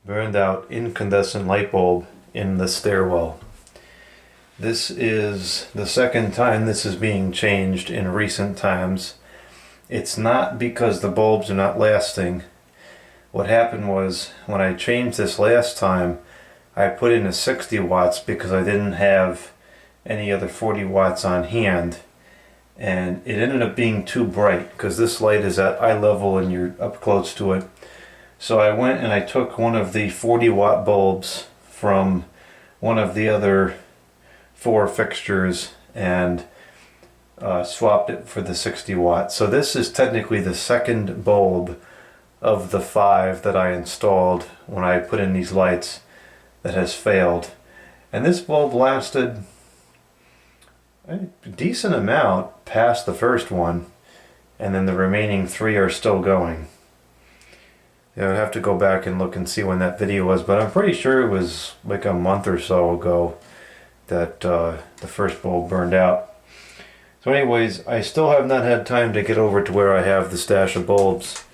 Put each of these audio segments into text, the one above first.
Burned out incandescent light bulb in the stairwell. This is the second time this is being changed in recent times. It's not because the bulbs are not lasting. What happened was when I changed this last time, I put in a 60 watts because I didn't have any other 40 watts on hand, and it ended up being too bright because this light is at eye level and you're up close to it. So I went and I took one of the 40 watt bulbs from one of the other 4 fixtures and swapped it for the 60 watt. So this is technically the second bulb of the 5 that I installed when I put in these lights that has failed. And this bulb lasted a decent amount past the first one, and then the remaining 3 are still going. Yeah, I'd have to go back and look and see when that video was, but I'm pretty sure it was like a month or so ago that the first bulb burned out. So anyways, I still have not had time to get over to where I have the stash of bulbs.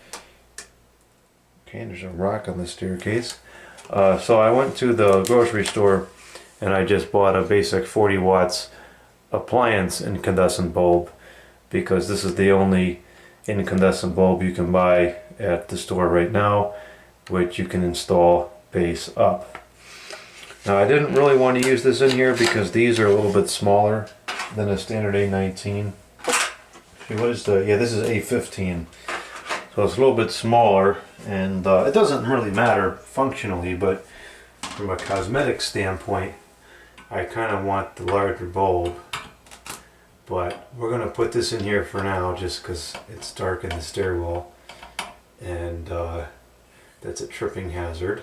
Okay, there's a rock on the staircase. So I went to the grocery store and I just bought a basic 40 watts appliance incandescent bulb, because this is the only incandescent bulb you can buy at the store right now, which you can install base up. Now I didn't really want to use this in here because these are a little bit smaller than a standard A19. What is the, yeah, this is A15. So it's a little bit smaller, and it doesn't really matter functionally, but from a cosmetic standpoint, I kind of want the larger bulb. But we're going to put this in here for now just because it's dark in the stairwell, and that's a tripping hazard.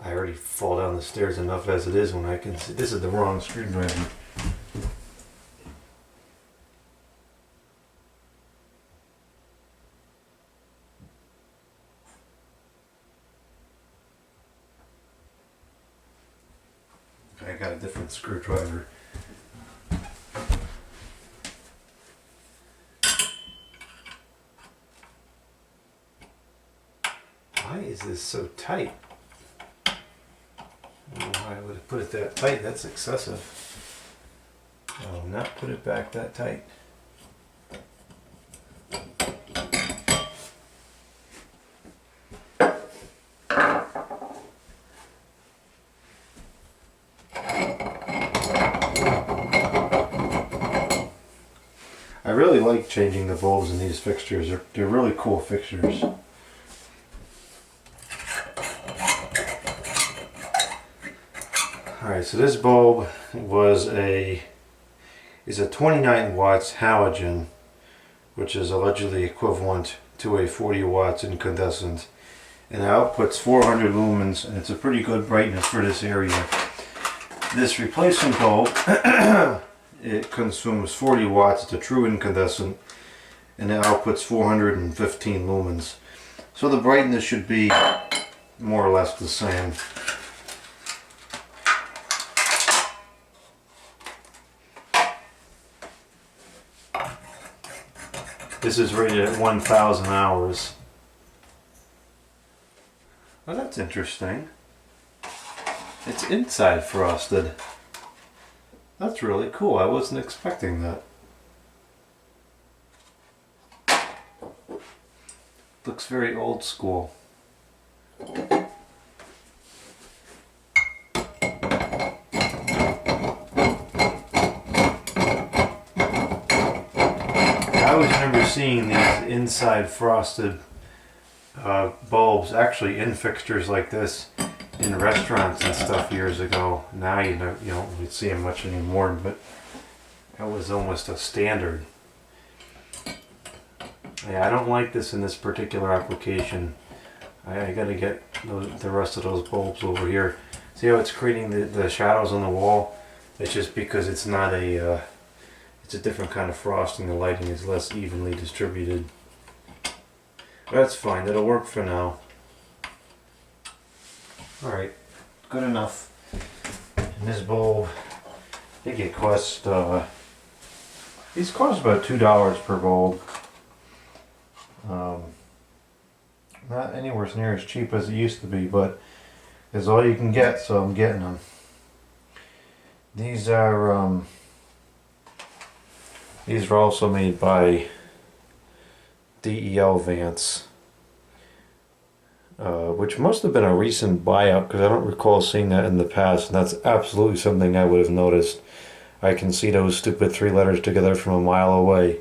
I already fall down the stairs enough as it is when I can see. This is the wrong screwdriver. I got a different screwdriver. Why is this so tight? I don't know why I would have put it that tight. That's excessive. I'll not put it back that tight. I really like changing the bulbs in these fixtures. They're really cool fixtures. Alright, so this bulb is a 29 watts halogen, which is allegedly equivalent to a 40 watts incandescent, and it outputs 400 lumens, and it's a pretty good brightness for this area. This replacement bulb, it consumes 40 watts. It's a true incandescent, and it outputs 415 lumens. So the brightness should be more or less the same. This is rated at 1,000 hours. Well, that's interesting. It's inside frosted. That's really cool. I wasn't expecting that. Looks very old school. I always remember seeing these inside frosted bulbs actually in fixtures like this in restaurants and stuff years ago. Now you don't really see them much anymore, but that was almost a standard. Yeah, I don't like this in this particular application. I gotta get the rest of those bulbs over here. See how it's creating the shadows on the wall? It's just because it's not a it's a different kind of frosting. The lighting is less evenly distributed. That's fine, that'll work for now. Alright, good enough. And this bulb, I think it costs, these cost about $2 per bulb. not anywhere near as cheap as it used to be, but it's all you can get, so I'm getting them. These are also made by DEL Vance, which must have been a recent buyout because I don't recall seeing that in the past, and that's absolutely something I would have noticed. I can see those stupid 3 letters together from a mile away.